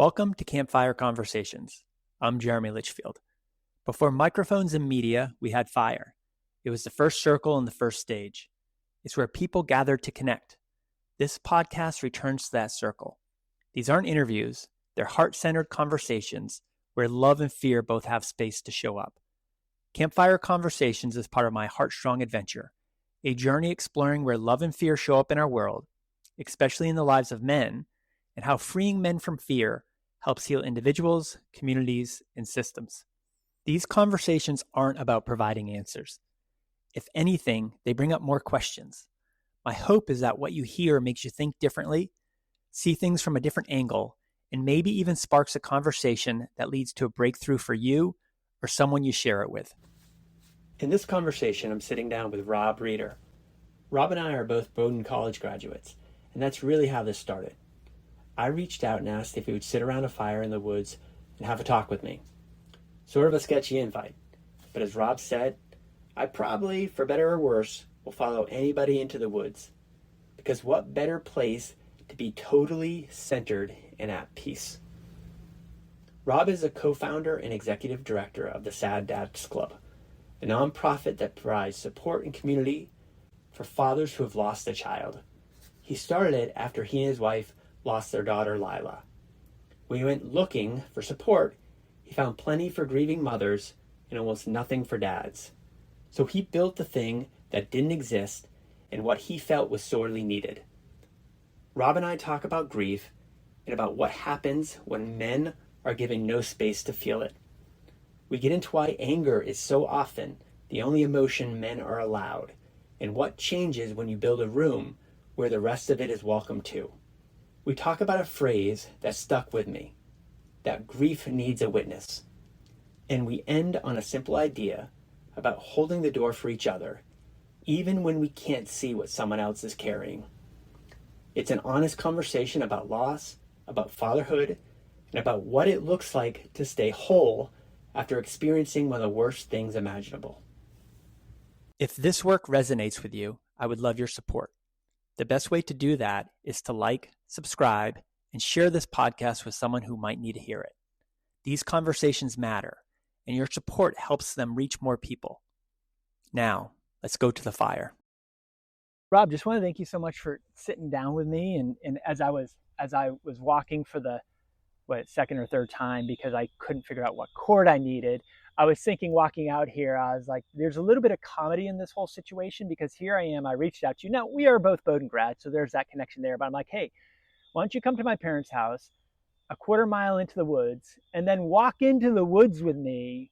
Welcome to Campfire Conversations. I'm Jeremy Litchfield. Before microphones and media, we had fire. It was the first circle and the first stage. It's where people gathered to connect. This podcast returns to that circle. These aren't interviews, they're heart-centered conversations where love and fear both have space to show up. Campfire Conversations is part of my Heartstrong adventure, a journey exploring where love and fear show up in our world, especially in the lives of men, and how freeing men from fear helps heal individuals, communities, and systems. These conversations aren't about providing answers. If anything, they bring up more questions. My hope is that what you hear makes you think differently, see things from a different angle, and maybe even sparks a conversation that leads to a breakthrough for you or someone you share it with. In this conversation, I'm sitting down with Rob Reider. Rob and I are both Bowdoin College graduates, and that's really how this started. I reached out and asked if he would sit around a fire in the woods and have a talk with me. Sort of a sketchy invite, but as Rob said, I probably, for better or worse, will follow anybody into the woods. Because what better place to be totally centered and at peace? Rob is a co-founder and executive director of the Sad Dads Club, a nonprofit that provides support and community for fathers who have lost a child. He started it after he and his wife lost their daughter, Lila. When he went looking for support, he found plenty for grieving mothers and almost nothing for dads. So he built the thing that didn't exist and what he felt was sorely needed. Rob and I talk about grief and about what happens when men are given no space to feel it. We get into why anger is so often the only emotion men are allowed, and what changes when you build a room where the rest of it is welcome too. We talk about a phrase that stuck with me, that grief needs a witness. And we end on a simple idea about holding the door for each other, even when we can't see what someone else is carrying. It's an honest conversation about loss, about fatherhood, and about what it looks like to stay whole after experiencing one of the worst things imaginable. If this work resonates with you, I would love your support. The best way to do that is to like, subscribe, and share this podcast with someone who might need to hear it. These conversations matter, and your support helps them reach more people. Now, let's go to the fire. Rob, just want to thank you so much for sitting down with me. And as I was walking for the second or third time because I couldn't figure out what chord I needed, I was thinking walking out here, I was like, there's a little bit of comedy in this whole situation because here I am, I reached out to you. Now, we are both Bowdoin grads, so there's that connection there. But I'm like, hey, why don't you come to my parents' house, a quarter mile into the woods, and then walk into the woods with me?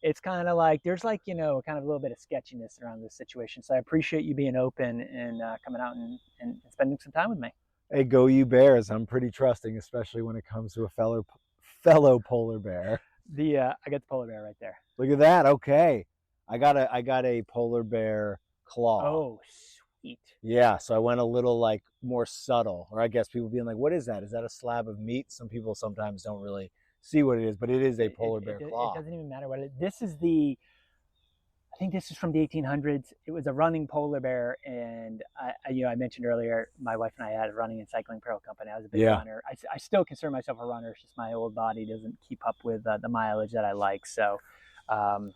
It's kind of like, there's like, kind of a little bit of sketchiness around this situation. So I appreciate you being open and coming out and spending some time with me. Hey, go you bears. I'm pretty trusting, especially when it comes to a fellow polar bear. I got the polar bear right there. Look at that. Okay. I got a polar bear claw. Oh, sweet. Yeah, so I went a little like more subtle, or I guess people being like, what is that? Is that a slab of meat? Some people sometimes don't really see what it is, but it is a polar bear claw. It doesn't even matter what it is. I think this is from the 1800s. It was a running polar bear, and I mentioned earlier, my wife and I had a running and cycling apparel company. I was a big runner. I still consider myself a runner. It's just my old body doesn't keep up with the mileage that I like. So, so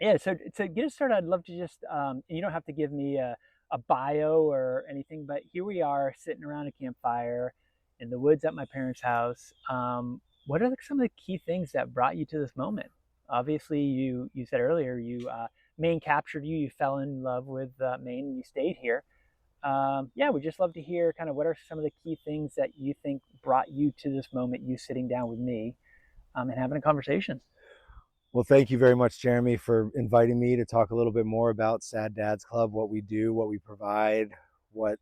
to get us started, I'd love to just, you don't have to give me a bio or anything, but here we are sitting around a campfire in the woods at my parents' house. What are some of the key things that brought you to this moment? Obviously, you said earlier, Maine captured you. You fell in love with Maine and you stayed here. We'd just love to hear kind of what are some of the key things that you think brought you to this moment, you sitting down with me and having a conversation. Well, thank you very much, Jeremy, for inviting me to talk a little bit more about Sad Dads Club, what we do, what we provide, what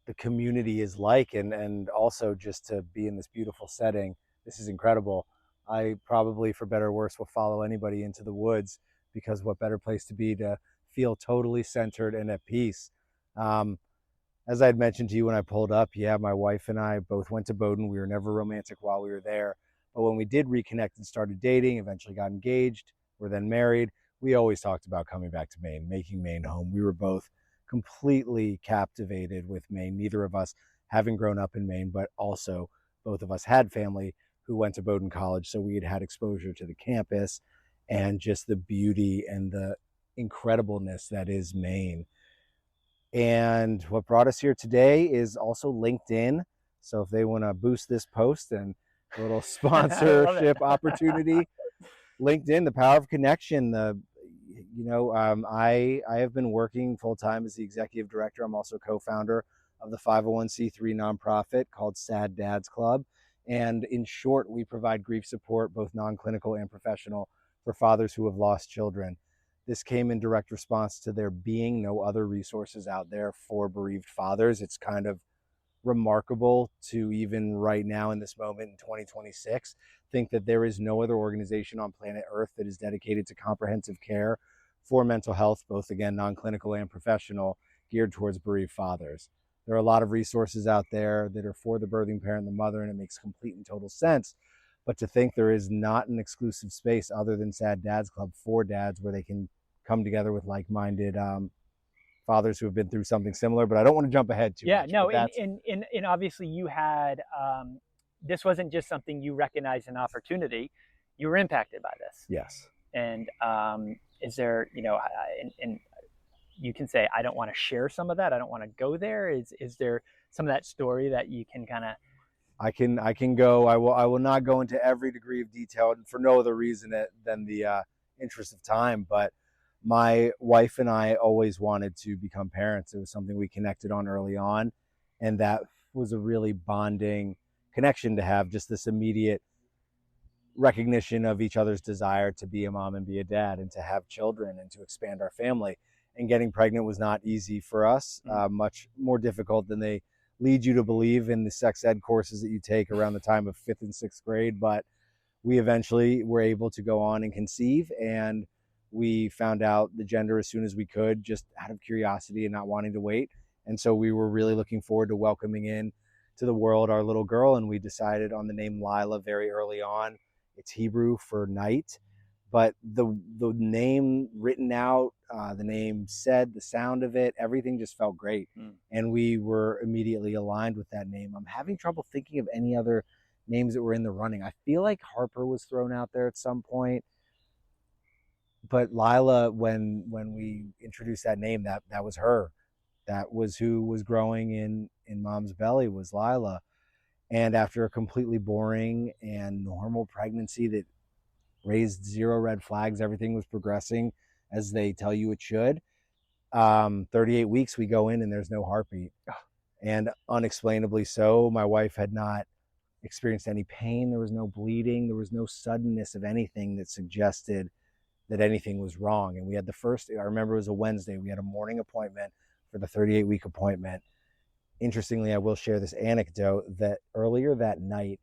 the community is like, and also just to be in this beautiful setting. This is incredible. I probably, for better or worse, will follow anybody into the woods because what better place to be to feel totally centered and at peace. As I had mentioned to you when I pulled up, my wife and I both went to Bowdoin. We were never romantic while we were there. But when we did reconnect and started dating, eventually got engaged, were then married, we always talked about coming back to Maine, making Maine home. We were both completely captivated with Maine, neither of us having grown up in Maine, but also both of us had family who went to Bowdoin College, so we had had exposure to the campus and just the beauty and the incredibleness that is Maine. And what brought us here today is also LinkedIn. So if they want to boost this post and a little sponsorship opportunity, LinkedIn, the power of connection. I have been working full time as the executive director. I'm also co-founder of the 501c3 nonprofit called Sad Dads Club. And in short, we provide grief support, both non-clinical and professional, for fathers who have lost children. This came in direct response to there being no other resources out there for bereaved fathers. It's kind of remarkable to even right now in this moment in 2026 think that there is no other organization on planet Earth that is dedicated to comprehensive care for mental health, both again non-clinical and professional, geared towards bereaved fathers. There are a lot of resources out there that are for the birthing parent, the mother, and it makes complete and total sense. But to think there is not an exclusive space other than Sad Dads Club for dads where they can come together with like-minded fathers who have been through something similar. But I don't want to jump ahead too much. No, and obviously you had, this wasn't just something you recognized an opportunity, you were impacted by this. Yes. And is there, and you can say, I don't want to share some of that, I don't want to go there. Is there some of that story that you can kind of... I can go. I will not go into every degree of detail, and for no other reason than the interest of time. But my wife and I always wanted to become parents. It was something we connected on early on, and that was a really bonding connection to have, just this immediate recognition of each other's desire to be a mom and be a dad and to have children and to expand our family. And getting pregnant was not easy for us, much more difficult than they lead you to believe in the sex ed courses that you take around the time of 5th and 6th grade. But we eventually were able to go on and conceive, and we found out the gender as soon as we could, just out of curiosity and not wanting to wait. And so we were really looking forward to welcoming in to the world our little girl, and we decided on the name Lila very early on. It's Hebrew for night, but the name written out, the name said, the sound of it, everything just felt great. And we were immediately aligned with that name. I'm having trouble thinking of any other names that were in the running. I feel like Harper was thrown out there at some point, but Lila, when we introduced that name, that was her. That was who was growing in mom's belly, was Lila. And after a completely boring and normal pregnancy that raised zero red flags, everything was progressing as they tell you it should. 38 weeks we go in and there's no heartbeat. And unexplainably so, my wife had not experienced any pain. There was no bleeding. There was no suddenness of anything that suggested that anything was wrong. And we had I remember it was a Wednesday, we had a morning appointment for the 38-week appointment. Interestingly, I will share this anecdote that earlier that night,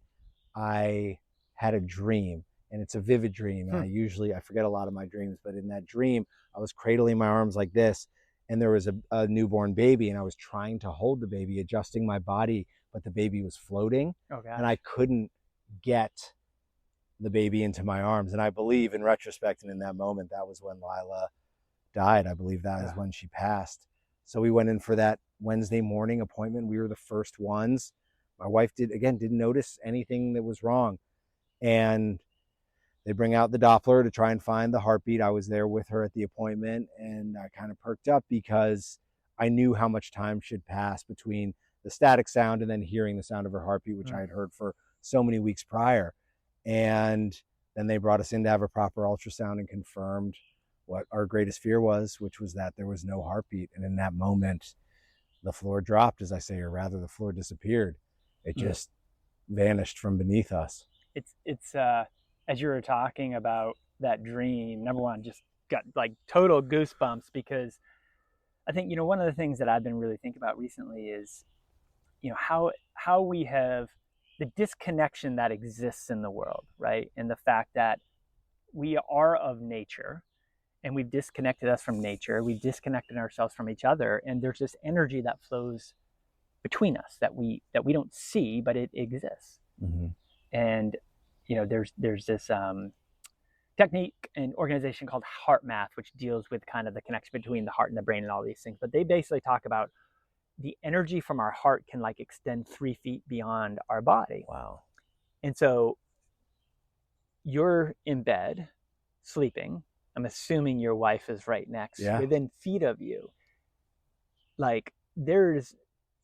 I had a dream, and it's a vivid dream. And I forget a lot of my dreams, but in that dream, I was cradling my arms like this, and there was a newborn baby, and I was trying to hold the baby, adjusting my body, but the baby was floating, and I couldn't get the baby into my arms. And I believe in retrospect, and in that moment, that was when Lila died. I believe that is when she passed. So we went in for that Wednesday morning appointment. We were the first ones. My wife didn't notice anything that was wrong. And they bring out the Doppler to try and find the heartbeat. I was there with her at the appointment, and I kind of perked up because I knew how much time should pass between the static sound and then hearing the sound of her heartbeat, which I had heard for so many weeks prior. And then they brought us in to have a proper ultrasound and confirmed what our greatest fear was, which was that there was no heartbeat. And in that moment, the floor dropped, as I say, or rather the floor disappeared. It just vanished from beneath us. It's as you were talking about that dream, number one, just got like total goosebumps, because I think, one of the things that I've been really thinking about recently is, how we have the disconnection that exists in the world, right? And the fact that we are of nature, and we've disconnected us from nature. We've disconnected ourselves from each other. And there's this energy that flows between us that we don't see, but it exists. And, there's this technique and organization called Heart Math, which deals with kind of the connection between the heart and the brain and all these things. But they basically talk about the energy from our heart can like extend 3 feet beyond our body. Wow. And so you're in bed sleeping. I'm assuming your wife is right next, within feet of you. Like there's,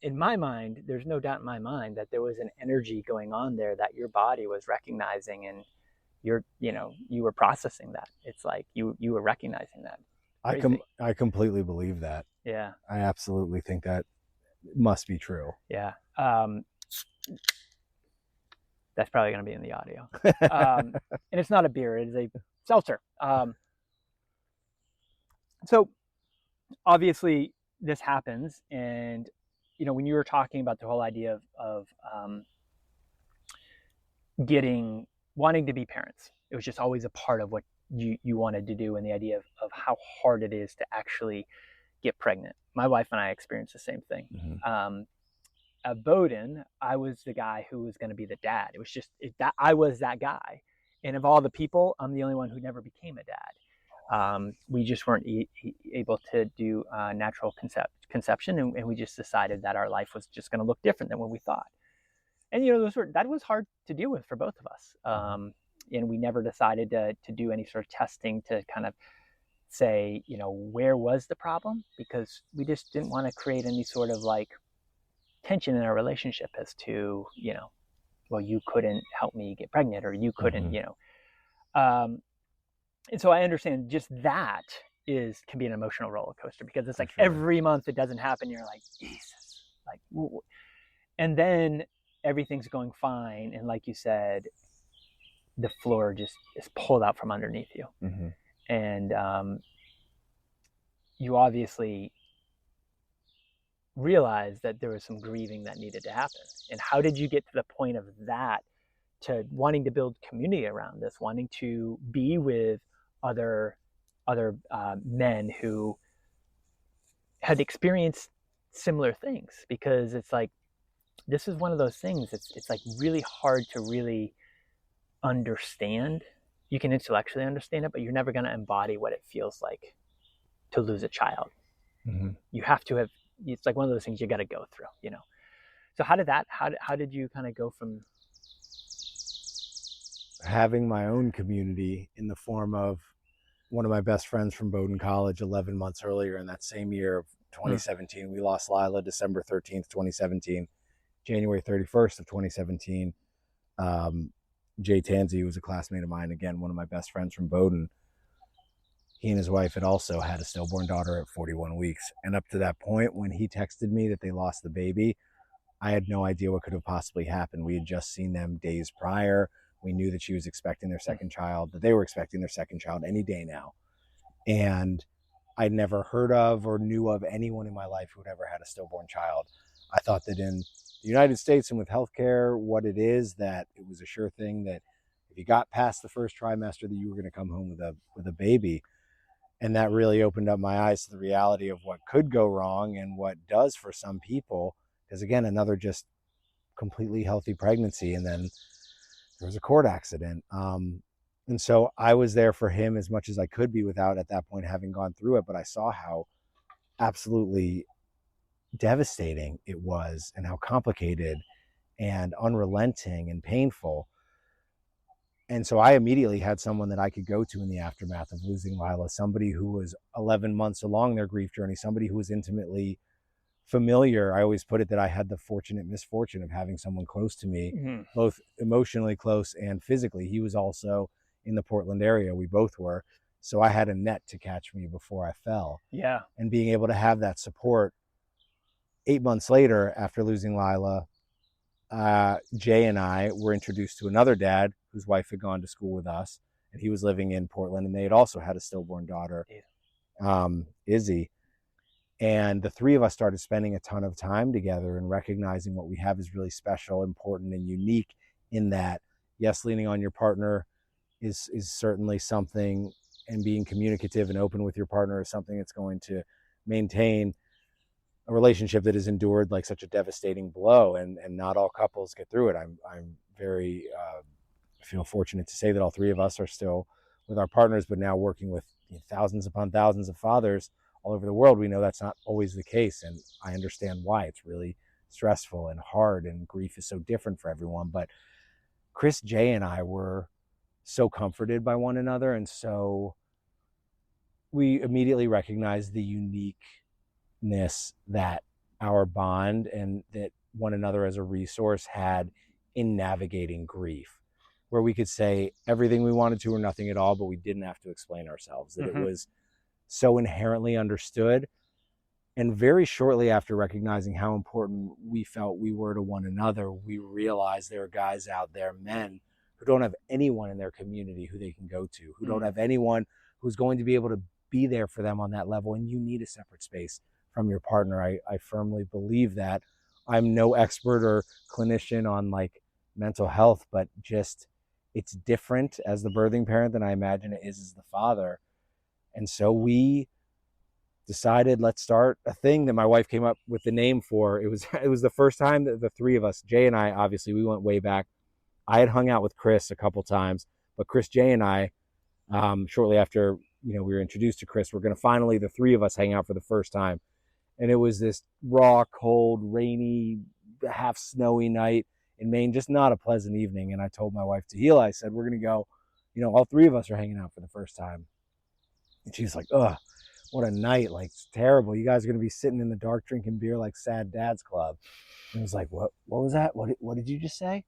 in my mind, there's no doubt in my mind that there was an energy going on there that your body was recognizing, and you were processing that. It's like you were recognizing that. I completely believe that. Yeah. I absolutely think that must be true. Yeah. That's probably going to be in the audio. And it's not a beer, it is a seltzer. So obviously this happens, and when you were talking about the whole idea of wanting to be parents, it was just always a part of what you wanted to do, and the idea of how hard it is to actually get pregnant. My wife and I experienced the same thing. Mm-hmm. At Bowdoin, I was the guy who was going to be the dad. It was just that I was that guy, and of all the people, I'm the only one who never became a dad. We just weren't able to do natural conception, and we just decided that our life was just going to look different than what we thought. And that was hard to deal with for both of us. And we never decided to do any sort of testing to kind of say, where was the problem, because we just didn't want to create any sort of like tension in our relationship as to, well, you couldn't help me get pregnant, or you couldn't, and so I understand just that can be an emotional roller coaster, because it's like every month it doesn't happen. You're like, Jesus, like, and then everything's going fine. And like you said, the floor just is pulled out from underneath you. Mm-hmm. And you obviously realized that there was some grieving that needed to happen. And how did you get to the point of that, to wanting to build community around this, wanting to be with other men who had experienced similar things? Because it's like, this is one of those things, it's like really hard to really understand. You can intellectually understand it, but you're never going to embody what it feels like to lose a child. Mm-hmm. You have to have, it's like one of those things you got to go through, So how did you kind of go from having my own community in the form of one of my best friends from Bowdoin College 11 months earlier in that same year of 2017? We lost Lila December 13th, 2017. January 31st of 2017, Jay Tanzi, who was a classmate of mine, again, one of my best friends from Bowdoin, he and his wife had also had a stillborn daughter at 41 weeks. And up to that point, when he texted me that they lost the baby, I had no idea what could have possibly happened. We had just seen them days prior. We knew that she was expecting their second child, that they were expecting their second child any day now. And I'd never heard of or knew of anyone in my life who had ever had a stillborn child. I thought that in the United States and with healthcare, what it is, that it was a sure thing that if you got past the first trimester, that you were going to come home with a baby. And that really opened up my eyes to the reality of what could go wrong and what does for some people. Because again, another just completely healthy pregnancy, and then there was a court accident. And so I was there for him as much as I could be without at that point having gone through it. But I saw how absolutely devastating it was, and how complicated and unrelenting and painful. And so I immediately had someone that I could go to in the aftermath of losing Lila, somebody who was 11 months along their grief journey, somebody who was intimately familiar. I always put it that I had the fortunate misfortune of having someone close to me, both emotionally close and physically. He was also in the Portland area. We both were. So I had a net to catch me before I fell. Yeah. And being able to have that support 8 months later after losing Lila, Jay and I were introduced to another dad whose wife had gone to school with us, and he was living in Portland, and they had also had a stillborn daughter, Izzy. And the three of us started spending a ton of time together and recognizing what we have is really special, important, and unique, in that, yes, leaning on your partner is certainly something, and being communicative and open with your partner is something that's going to maintain a relationship that has endured like such a devastating blow, and not all couples get through it. I'm very feel fortunate to say that all three of us are still with our partners, but now working with thousands upon thousands of fathers all over the world, we know that's not always the case. And I understand why. It's really stressful and hard, and grief is so different for everyone. But Chris, Jay, and I were so comforted by one another. And so we immediately recognized the uniqueness that our bond and that one another as a resource had in navigating grief, where we could say everything we wanted to or nothing at all, but we didn't have to explain ourselves, that it was so inherently understood. And very shortly after recognizing how important we felt we were to one another, we realized there are guys out there, men, who don't have anyone in their community who they can go to, who don't have anyone who's going to be able to be there for them on that level. And you need a separate space from your partner. I firmly believe that. I'm no expert or clinician on like mental health, but just it's different as the birthing parent than I imagine it is as the father. And so we decided, let's start a thing that my wife came up with the name for. It was the first time that the three of us, Jay and I, obviously we went way back. I had hung out with Chris a couple times, but Chris, Jay, and I, shortly after we were introduced to Chris, we're going to finally, the three of us, hang out for the first time. And it was this raw, cold, rainy, half snowy night in Maine, just not a pleasant evening. And I told my wife Tahila, I said, we're going to go, all three of us are hanging out for the first time. And she's like, ugh, what a night. Like, it's terrible. You guys are going to be sitting in the dark drinking beer like Sad Dad's Club. And I was like, what was that? What did you just say?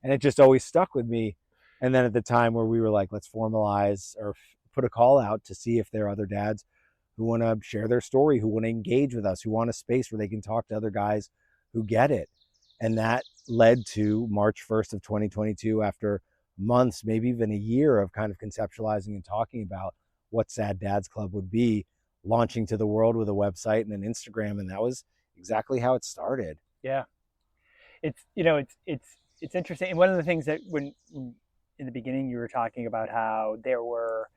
And it just always stuck with me. And then at the time where we were like, let's formalize or put a call out to see if there are other dads who want to share their story, who want to engage with us, who want a space where they can talk to other guys who get it. And that led to March 1st of 2022, after months, maybe even a year of kind of conceptualizing and talking about what Sad Dad's Club would be, launching to the world with a website and an Instagram. And that was exactly how it started. Yeah. It's interesting. And one of the things that when in the beginning you were talking about how there were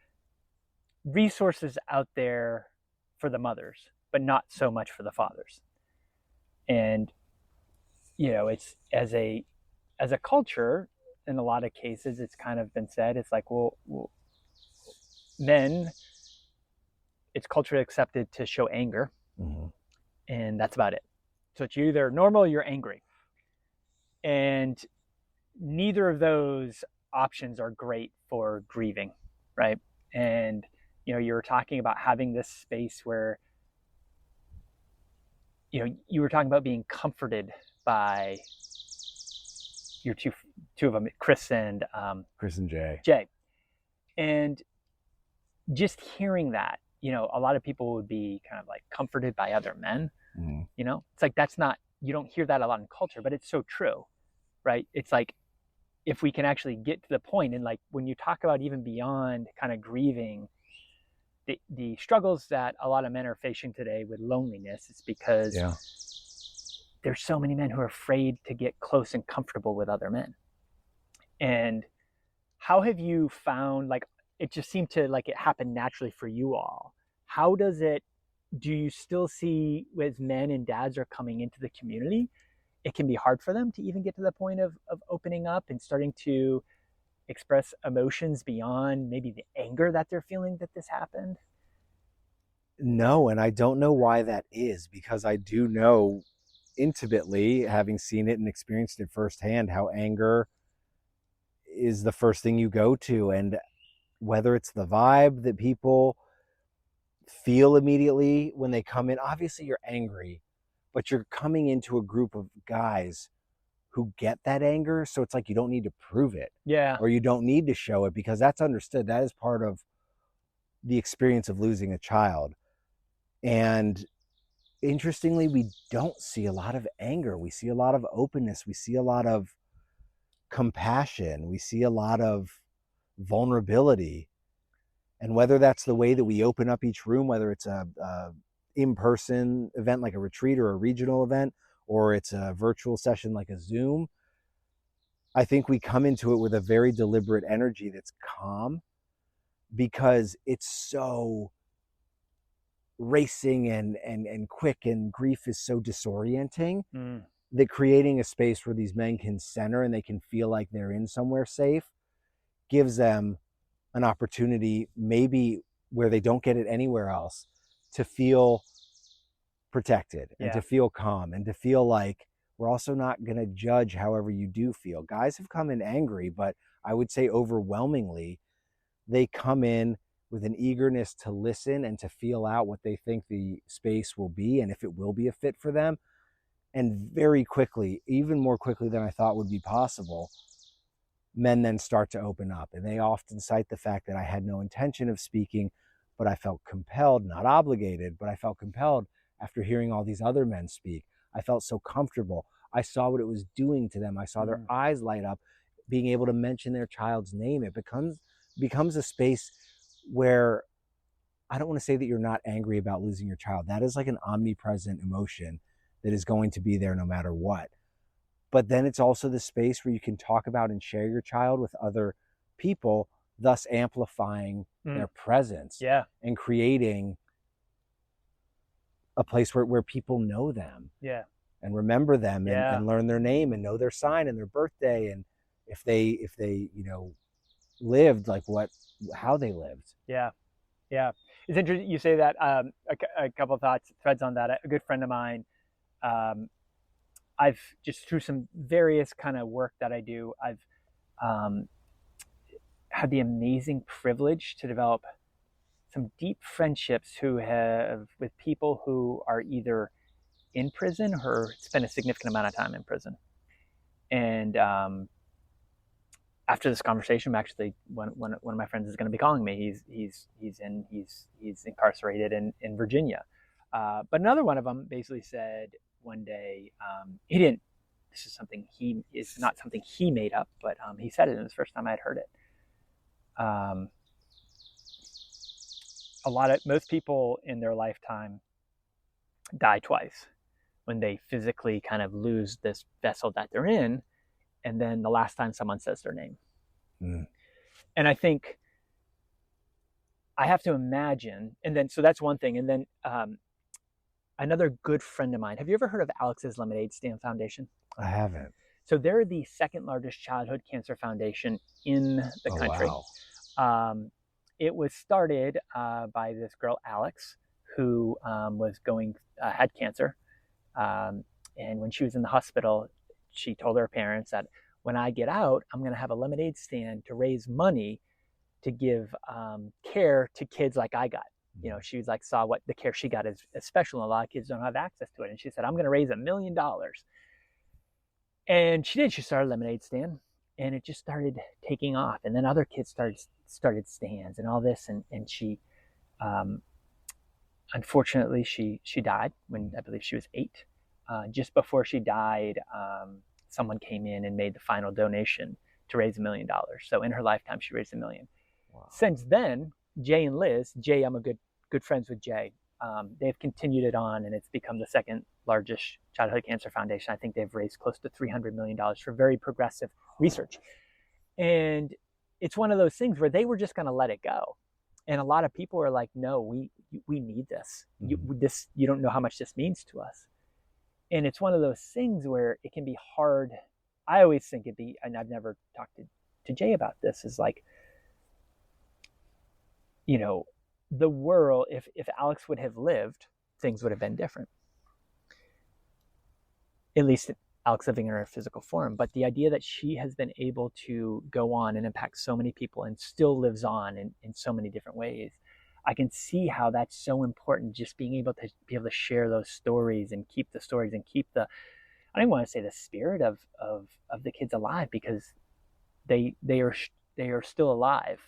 resources out there for the mothers, but not so much for the fathers. And it's as a culture, in a lot of cases, it's kind of been said, it's like, well men, it's culturally accepted to show anger, and that's about it. So it's either normal or you're angry. And neither of those options are great for grieving, right? And you were talking about having this space where you were talking about being comforted by your two of them, Chris and Jay. And just hearing that, a lot of people would be kind of like comforted by other men. It's like, that's not, you don't hear that a lot in culture, but it's so true, right? It's like, if we can actually get to the point, and like when you talk about even beyond kind of grieving, the struggles that a lot of men are facing today with loneliness, it's because there's so many men who are afraid to get close and comfortable with other men. And how have you found, like, it just seemed to like it happened naturally for you all. How do you still see, as men and dads are coming into the community, it can be hard for them to even get to the point of opening up and starting to express emotions beyond maybe the anger that they're feeling that this happened? No, and I don't know why that is, because I do know intimately, having seen it and experienced it firsthand, how anger is the first thing you go to. And whether it's the vibe that people feel immediately when they come in, obviously you're angry, but you're coming into a group of guys who get that anger. So it's like, you don't need to prove it. Yeah. Or you don't need to show it, because that's understood. That is part of the experience of losing a child. And interestingly, we don't see a lot of anger. We see a lot of openness. We see a lot of compassion. We see a lot of vulnerability. And whether that's the way that we open up each room, whether it's a in-person event like a retreat or a regional event, or it's a virtual session like a Zoom, I think we come into it with a very deliberate energy that's calm, because it's so racing and quick, and grief is so disorienting, that creating a space where these men can center and they can feel like they're in somewhere safe gives them an opportunity, maybe where they don't get it anywhere else, to feel protected and Yeah. to feel calm and to feel like we're also not going to judge however you do feel. Guys have come in angry, but I would say overwhelmingly, they come in with an eagerness to listen and to feel out what they think the space will be and if it will be a fit for them. And very quickly, even more quickly than I thought would be possible, men then start to open up. And they often cite the fact that I had no intention of speaking, but I felt compelled, not obligated, but I felt compelled after hearing all these other men speak. I felt so comfortable. I saw what it was doing to them. I saw their eyes light up, being able to mention their child's name. It becomes a space where I don't want to say that you're not angry about losing your child. That is like an omnipresent emotion that is going to be there no matter what. But then it's also the space where you can talk about and share your child with other people, thus amplifying their presence and creating a place where people know them and remember them and learn their name and know their sign and their birthday. And if they, lived, like how they lived. Yeah. It's interesting you say that. A couple of threads on that. A good friend of mine, I've just through some various kind of work that I do, I've had the amazing privilege to develop some deep friendships with people who are either in prison or spend a significant amount of time in prison. And after this conversation, actually, one of my friends is going to be calling me. He's incarcerated in Virginia. But another one of them basically said one day, he didn't. This is not something he made up, but he said it, and it was the first time I'd heard it. Most people in their lifetime die twice, when they physically kind of lose this vessel that they're in, and then the last time someone says their name. And I think I have to imagine, and then so that's one thing, and then another good friend of mine. Have you ever heard of Alex's Lemonade Stand Foundation? I haven't. So they're the second largest childhood cancer foundation in the country. Wow. It was started by this girl, Alex, who had cancer. And when she was in the hospital, she told her parents that when I get out, I'm going to have a lemonade stand to raise money to give care to kids like I got. She was like, saw what the care she got is special, and a lot of kids don't have access to it. And she said, I'm going to raise $1 million. And she did. She started a lemonade stand, and it just started taking off. And then other kids started stands and all this. And she, unfortunately, she died when I believe she was 8. Just before she died, someone came in and made the final donation to raise $1 million. So in her lifetime, she raised $1 million. Wow. Since then, Jay and Liz, I'm a good friends with Jay. They've continued it on, and it's become the second largest childhood cancer foundation. I think they've raised close to $300 million for very progressive research. And it's one of those things where they were just going to let it go. And a lot of people are like, no, we need this. You don't know how much this means to us. And it's one of those things where it can be hard. I always think and I've never talked to Jay about this, is like, the world, if Alex would have lived, things would have been different. At least Alex living in her physical form. But the idea that she has been able to go on and impact so many people and still lives on in so many different ways, I can see how that's so important, just being able to share those stories and keep the stories and keep I don't even want to say the spirit of the kids alive, because they are still alive.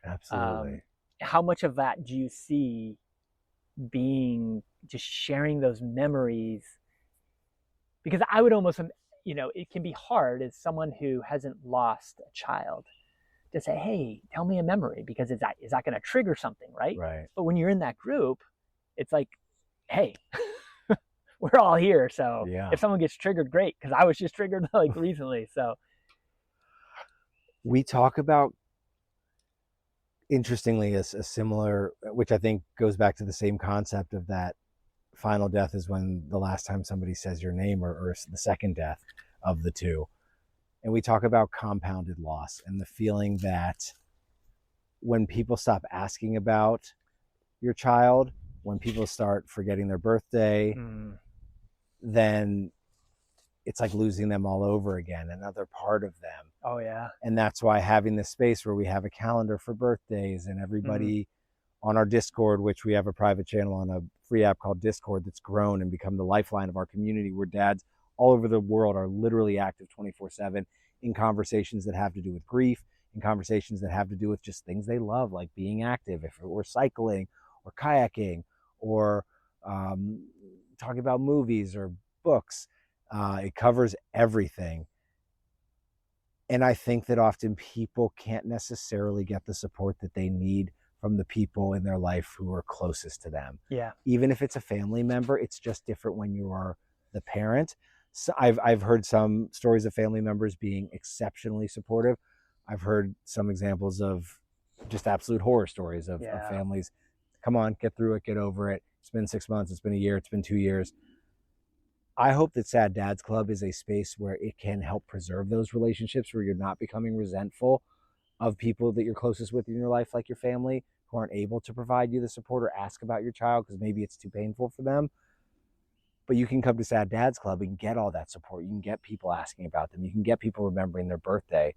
Absolutely. How much of that do you see being just sharing those memories? Because I would almost, it can be hard as someone who hasn't lost a child to say, hey, tell me a memory, because is that going to trigger something, right? Right. But when you're in that group, it's like, hey, we're all here. So if someone gets triggered, great, because I was just triggered like recently. So we talk about, interestingly, a similar, which I think goes back to the same concept of that final death is when the last time somebody says your name, or the second death of the two. And we talk about compounded loss and the feeling that when people stop asking about your child, when people start forgetting their birthday, then it's like losing them all over again, another part of them. Oh yeah. And that's why having this space where we have a calendar for birthdays, and everybody on our Discord, which we have a private channel on a free app called Discord that's grown and become the lifeline of our community, where dads all over the world are literally active 24/7 in conversations that have to do with grief, in conversations that have to do with just things they love, like being active, if it were cycling or kayaking, or talking about movies or books. It covers everything. And I think that often people can't necessarily get the support that they need from the people in their life who are closest to them. Yeah. Even if it's a family member, it's just different when you are the parent. So I've heard some stories of family members being exceptionally supportive. I've heard some examples of just absolute horror stories of families. Come on, get through it, get over it. It's been 6 months, it's been a year, it's been 2 years. I hope that Sad Dads Club is a space where it can help preserve those relationships, where you're not becoming resentful of people that you're closest with in your life, like your family, who aren't able to provide you the support or ask about your child because maybe it's too painful for them. But you can come to Sad Dads Club and get all that support. You can get people asking about them. You can get people remembering their birthday,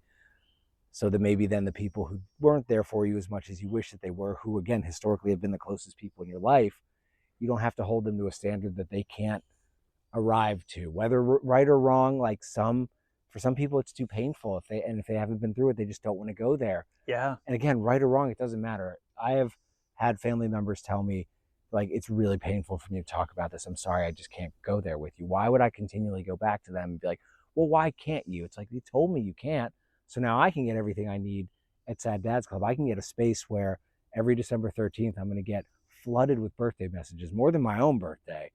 so that maybe then the people who weren't there for you as much as you wish that they were, who again historically have been the closest people in your life, you don't have to hold them to a standard that they can't arrive to, whether right or wrong. Like for some people it's too painful, if they haven't been through it, they just don't want to go there. Yeah. And again, right or wrong, it doesn't matter. I have had family members tell me, like, it's really painful for me to talk about this, I'm sorry, I just can't go there with you. Why would I continually go back to them and be like, well, why can't you? It's like, you told me you can't, so now I can get everything I need at Sad Dads Club. I can get a space where every December 13th I'm going to get flooded with birthday messages, more than my own birthday.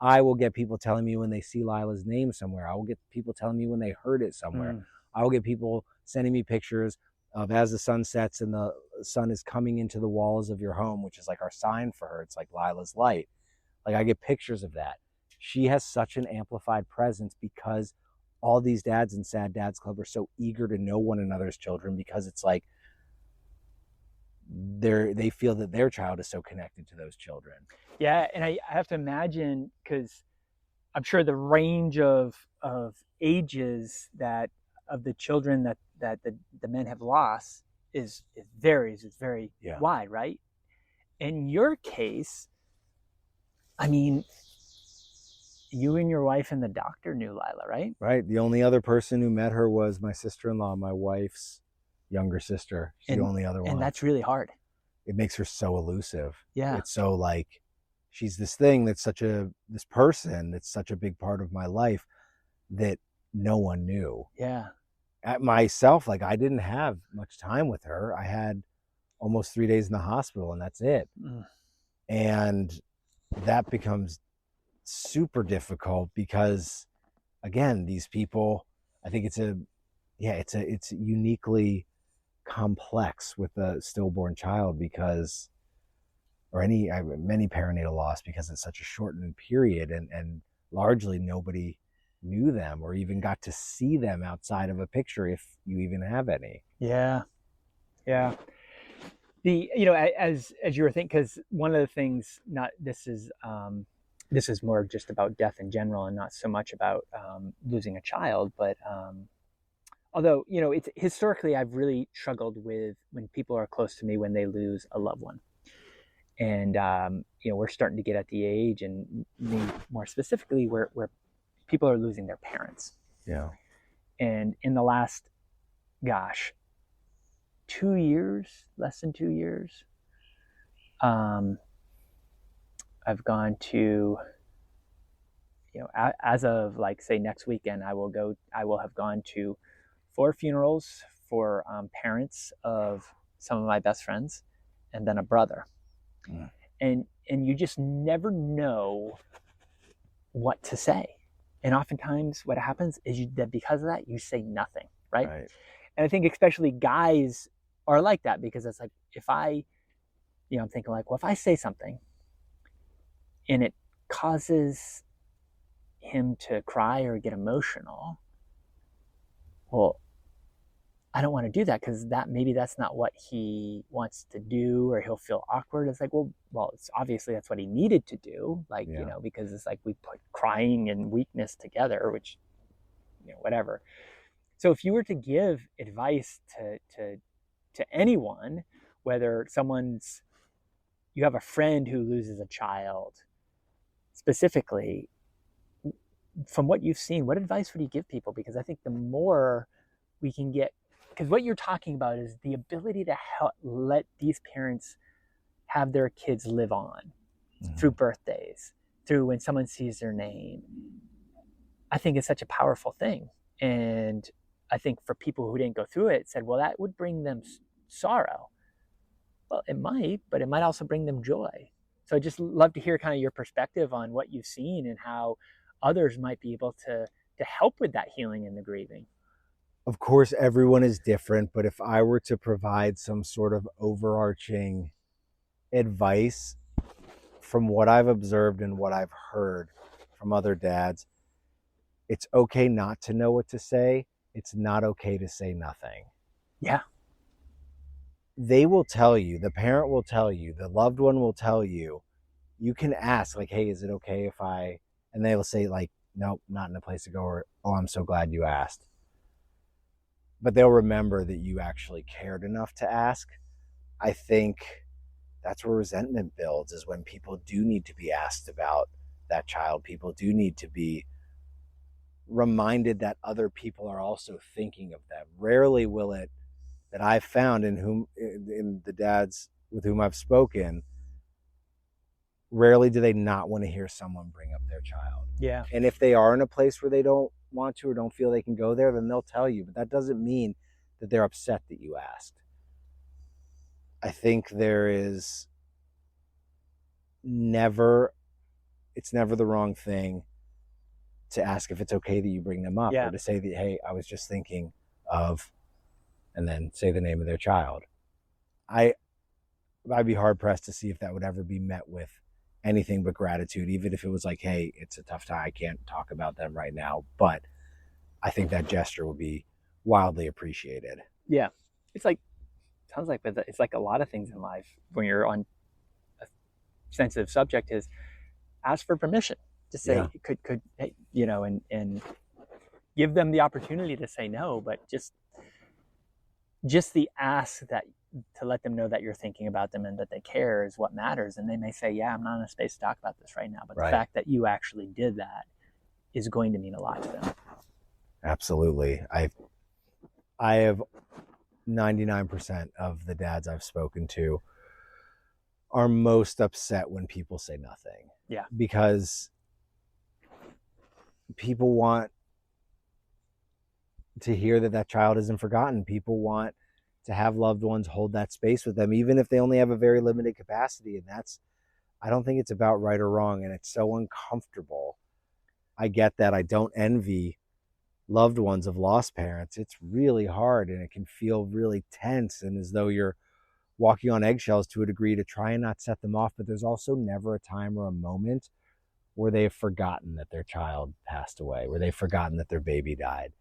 I will get people telling me when they see Lila's name somewhere. I will get people telling me when they heard it somewhere. I will get people sending me pictures of as the sun sets and the sun is coming into the walls of your home, which is like our sign for her. It's like Lila's light. Like, I get pictures of that. She has such an amplified presence because all these dads in Sad Dads Club are so eager to know one another's children, because it's like they feel that their child is so connected to those children. Yeah, and I have to imagine, because I'm sure the range of ages that of the children that the men have lost is varies. It's very wide, right? In your case, I mean, you and your wife and the doctor knew Lila, right? Right. The only other person who met her was my sister-in-law, my wife's younger sister. She's the only other one. And that's really hard. It makes her so elusive. Yeah. It's so like, she's this thing that's this person that's such a big part of my life that no one knew. Yeah. At myself, like, I didn't have much time with her. I had almost 3 days in the hospital, and that's it. And that becomes super difficult because, again, these people, I think it's uniquely complex with a stillborn child, because, or many perinatal loss, because it's such a shortened period, and largely nobody knew them or even got to see them outside of a picture, if you even have any. Yeah. As you were thinking, because one of the things, this is more just about death in general and not so much about losing a child, but although, it's historically, I've really struggled with when people are close to me, when they lose a loved one. And we're starting to get at the age, and more specifically, where people are losing their parents. Yeah. And in the last, 2 years, less than 2 years, I've gone to, as of, like, say, next weekend, I will have gone to 4 funerals for parents of some of my best friends, and then a brother. And you just never know what to say. And oftentimes what happens is that because of that, you say nothing, right? And I think especially guys are like that, because it's like, if I'm thinking, like, well, if I say something and it causes him to cry or get emotional, well, I don't want to do that because maybe that's not what he wants to do, or he'll feel awkward. It's like, well, it's obviously that's what he needed to do, like, Yeah. because it's like we put crying and weakness together, which, whatever. So if you were to give advice to anyone, whether you have a friend who loses a child specifically, from what you've seen, what advice would you give people? Because I think the more we can get, because what you're talking about is the ability to let these parents have their kids live on through birthdays, through when someone sees their name. I think it's such a powerful thing. And I think for people who didn't go through it, said, well, that would bring them sorrow. Well, it might, but it might also bring them joy. So I'd just love to hear kind of your perspective on what you've seen and how others might be able to help with that healing and the grieving. Of course, everyone is different, but if I were to provide some sort of overarching advice from what I've observed and what I've heard from other dads, it's okay not to know what to say. It's not okay to say nothing. Yeah. They will tell you, the parent will tell you, the loved one will tell you. You can ask, like, hey, is it okay if and they will say, like, nope, not in a place to go, or, oh, I'm so glad you asked. But they'll remember that you actually cared enough to ask. I think that's where resentment builds, is when people do need to be asked about that child. People do need to be reminded that other people are also thinking of them. Rarely will it, that I've found in the dads with whom I've spoken, rarely do they not want to hear someone bring up their child. Yeah. And if they are in a place where they don't want to or don't feel they can go there, then they'll tell you. But that doesn't mean that they're upset that you asked. I think it's never the wrong thing to ask if it's okay that you bring them up, or to say that, hey, I was just thinking of, and then say the name of their child. I'd be hard pressed to see if that would ever be met with anything but gratitude, even if it was like, hey, it's a tough time, I can't talk about them right now. But I think that gesture would be wildly appreciated. Yeah. It's like, sounds like it's like a lot of things in life when you're on a sensitive subject, is ask for permission to say, could and give them the opportunity to say no, but just the ask, that to let them know that you're thinking about them and that they care, is what matters. And they may say, yeah, I'm not in a space to talk about this right now, but the fact that you actually did that is going to mean a lot to them. Absolutely. I have 99% of the dads I've spoken to are most upset when people say nothing. Yeah. Because people want to hear that child isn't forgotten. People want to have loved ones hold that space with them, even if they only have a very limited capacity. And I don't think it's about right or wrong. And it's so uncomfortable. I get that. I don't envy loved ones of lost parents. It's really hard, and it can feel really tense and as though you're walking on eggshells to a degree to try and not set them off. But there's also never a time or a moment where they've forgotten that their child passed away, where they've forgotten that their baby died.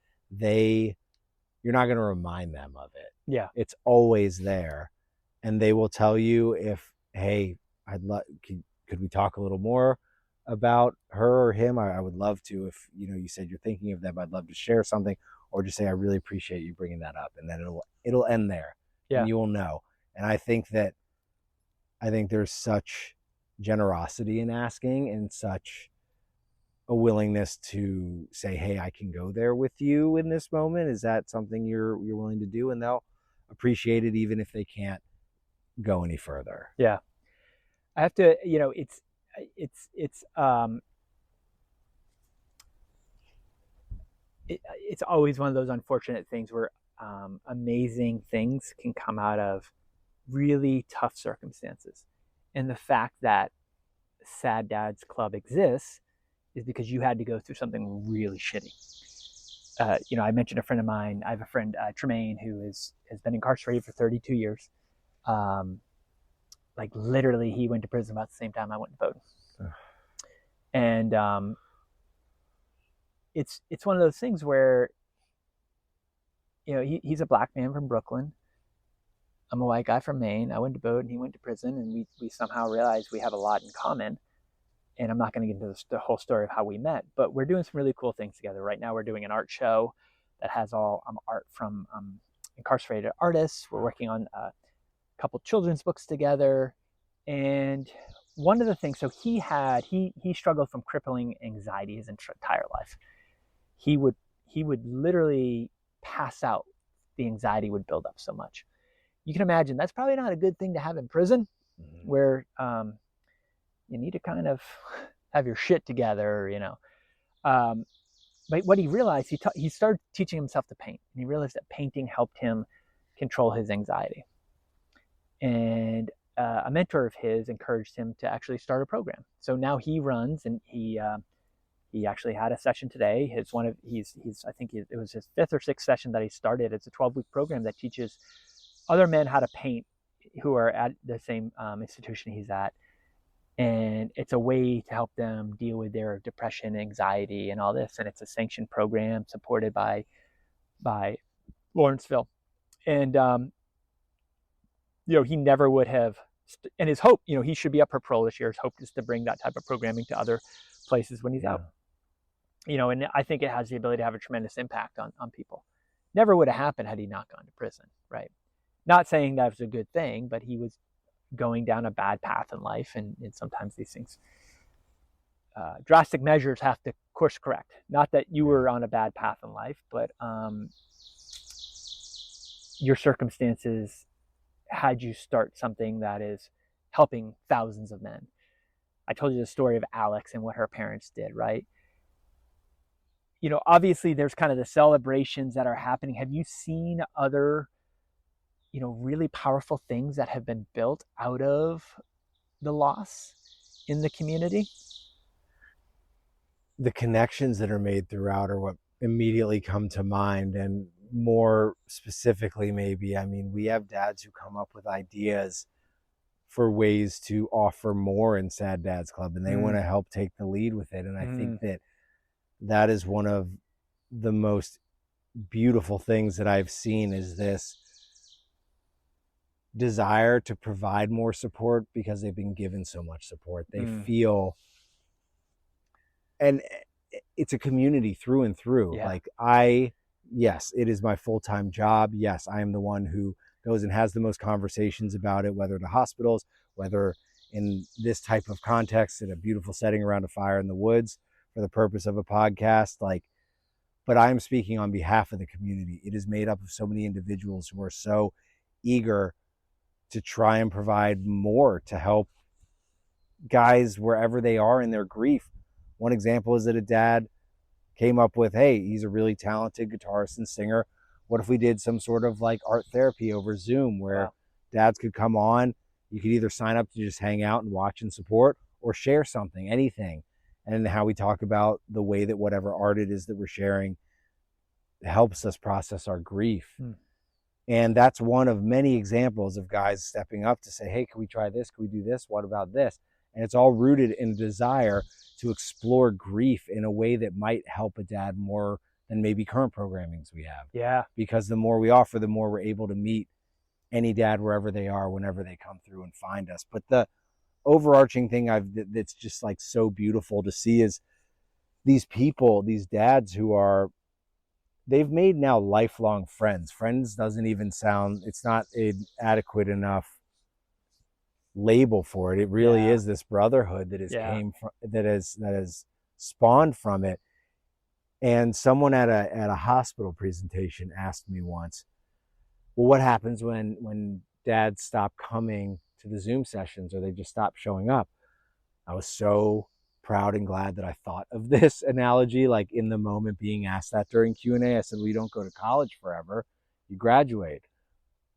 You're not going to remind them of it. Yeah. It's always there. And they will tell you, if, hey, could we talk a little more about her or him? I would love to. If you said you're thinking of them, I'd love to share something, or just say, I really appreciate you bringing that up. And then it'll end there. Yeah. And you will know. And I think there's such generosity in asking, and such a willingness to say, hey, I can go there with you in this moment. Is that something you're willing to do? And they'll appreciate it, even if they can't go any further. Yeah. I have to, it's always one of those unfortunate things where amazing things can come out of really tough circumstances. And the fact that Sad Dads Club exists is because you had to go through something really shitty. I mentioned a friend of mine. I have a friend, Tremaine, who has been incarcerated for 32 years. Like literally, he went to prison about the same time I went to vote. And it's one of those things where, he's a black man from Brooklyn. I'm a white guy from Maine. I went to boat and he went to prison, and we somehow realized we have a lot in common. And I'm not going to get into the whole story of how we met, but we're doing some really cool things together. Right now we're doing an art show that has all art from incarcerated artists. We're working on a couple children's books together. And one of the things, so he struggled from crippling anxiety his entire life. He would literally pass out. The anxiety would build up so much. You can imagine that's probably not a good thing to have in prison, where you need to kind of have your shit together, But what he realized, he started teaching himself to paint, and he realized that painting helped him control his anxiety. And a mentor of his encouraged him to actually start a program. So now he runs, and he actually had a session today. It was his 5th or 6th session that he started. It's a 12-week program that teaches other men how to paint who are at the same institution he's at. And it's a way to help them deal with their depression, anxiety, and all this. And it's a sanctioned program supported by Lawrenceville. And, he never would have, and his hope, he should be up for parole this year. His hope is to bring that type of programming to other places when he's out. And I think it has the ability to have a tremendous impact on people. Never would have happened had he not gone to prison, right? Not saying that was a good thing, but he was going down a bad path in life, and sometimes these things, drastic measures have to course correct. Not that you were on a bad path in life, but your circumstances had you start something that is helping thousands of men. I told you the story of Alex and what her parents did, right? Obviously there's kind of the celebrations that are happening. Have you seen other really powerful things that have been built out of the loss in the community? The connections that are made throughout are what immediately come to mind. And more specifically, maybe, we have dads who come up with ideas for ways to offer more in Sad Dads Club, and they want to help take the lead with it. And I think that is one of the most beautiful things that I've seen, is this desire to provide more support because they've been given so much support. They feel, and it's a community through and through. Yeah. Yes, it is my full-time job. Yes, I am the one who goes and has the most conversations about it, whether to hospitals, whether in this type of context, in a beautiful setting around a fire in the woods for the purpose of a podcast. But I'm speaking on behalf of the community. It is made up of so many individuals who are so eager to try and provide more to help guys wherever they are in their grief. One example is that a dad came up with, hey, he's a really talented guitarist and singer. What if we did some sort of art therapy over Zoom where dads could come on? You could either sign up to just hang out and watch and support, or share something, anything. And how we talk about the way that whatever art it is that we're sharing helps us process our grief. And that's one of many examples of guys stepping up to say, hey, can we try this? Can we do this? What about this? And it's all rooted in a desire to explore grief in a way that might help a dad more than maybe current programmings we have. Yeah. Because the more we offer, the more we're able to meet any dad wherever they are, whenever they come through and find us. But the overarching thing that's just so beautiful to see is these people, these dads who they've made now lifelong friends. Friends doesn't even sound, it's not an adequate enough label for it. It really is this brotherhood that has spawned from it. And someone at a hospital presentation asked me once, well, what happens when dads stop coming to the Zoom sessions, or they just stop showing up? I was so proud and glad that I thought of this analogy, in the moment being asked that during Q&A. I said, well, you don't go to college forever, you graduate.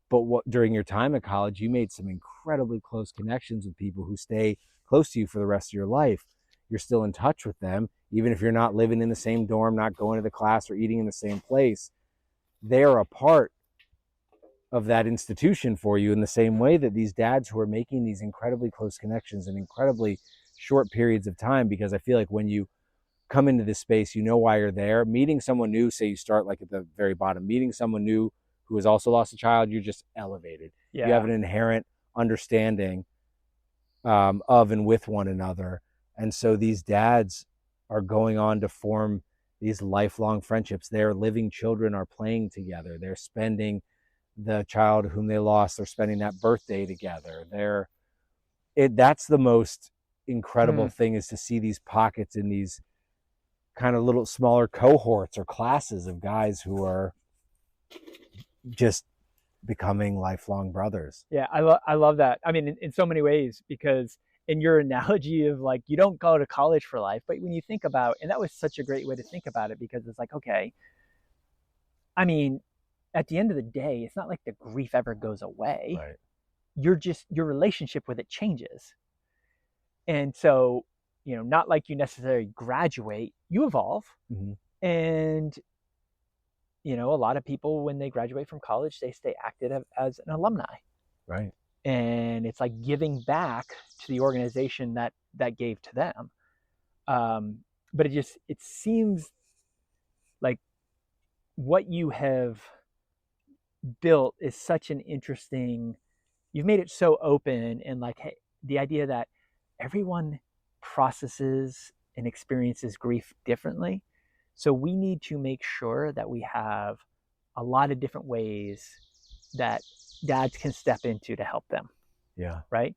But during your time at college, you made some incredibly close connections with people who stay close to you for the rest of your life. You're still in touch with them, even if you're not living in the same dorm, not going to the class, or eating in the same place. They're a part of that institution for you, in the same way that these dads who are making these incredibly close connections in incredibly short periods of time. Because I feel like when you come into this space, you know why you're there. Meeting someone new, say you start like at the very bottom, meeting someone new who has also lost a child, you're just elevated. Yeah. You have an inherent understanding of and with one another. And so these dads are going on to form these lifelong friendships. Their living children are playing together. They're spending the child whom they lost, they're spending that birthday together. That's the most incredible thing, is to see these pockets in these kind of little smaller cohorts or classes of guys who are just becoming lifelong brothers. Yeah, I love that. I mean, in so many ways, because in your analogy of like, you don't go to college for life, but when you think about, and that was such a great way to think about it, because it's like, okay, I mean, at the end of the day, it's not like the grief ever goes away. Right. Your relationship with it changes. And so, not like you necessarily graduate, you evolve. And, a lot of people, when they graduate from college, they stay active as an alumni. Right. And it's like giving back to the organization that gave to them. But it seems like what you have built is such an interesting, you've made it so open, and like, hey, the idea that everyone processes and experiences grief differently. So we need to make sure that we have a lot of different ways that dads can step into to help them. Yeah. Right.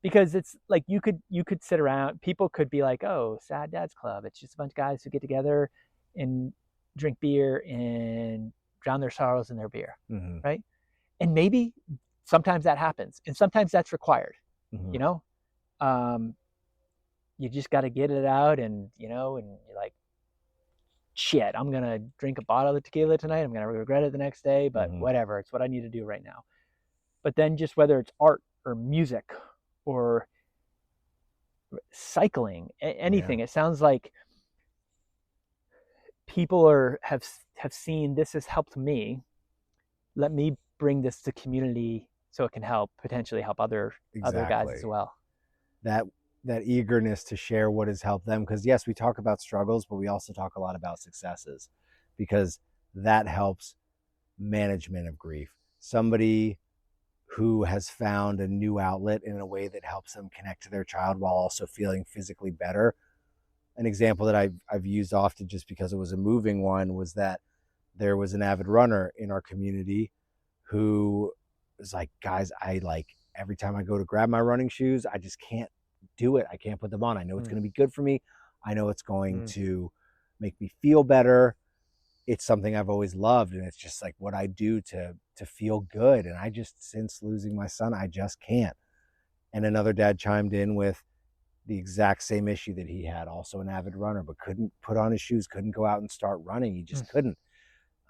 Because it's like, you could sit around, people could be like, oh, Sad Dads Club, it's just a bunch of guys who get together and drink beer and drown their sorrows in their beer. Right. And maybe sometimes that happens, and sometimes that's required. You just got to get it out, and and you're like, shit, I'm gonna drink a bottle of tequila tonight, I'm gonna regret it the next day, but whatever, it's what I need to do right now. But then, just whether it's art or music or cycling, anything, it sounds like people have seen, this has helped me, let me bring this to community so it can potentially help other guys as well. That eagerness to share what has helped them, because yes, we talk about struggles, but we also talk a lot about successes, because that helps management of grief. Somebody who has found a new outlet in a way that helps them connect to their child while also feeling physically better. An example that I've used often, just because it was a moving one, was that there was an avid runner in our community who was like, guys, every time I go to grab my running shoes, I just can't do it. I can't put them on. I know it's going to be good for me. I know it's going to make me feel better. It's something I've always loved, and it's just like what I do to feel good. And I just, since losing my son, I just can't. And another dad chimed in with the exact same issue that he had, also an avid runner, but couldn't put on his shoes, couldn't go out and start running. He just couldn't,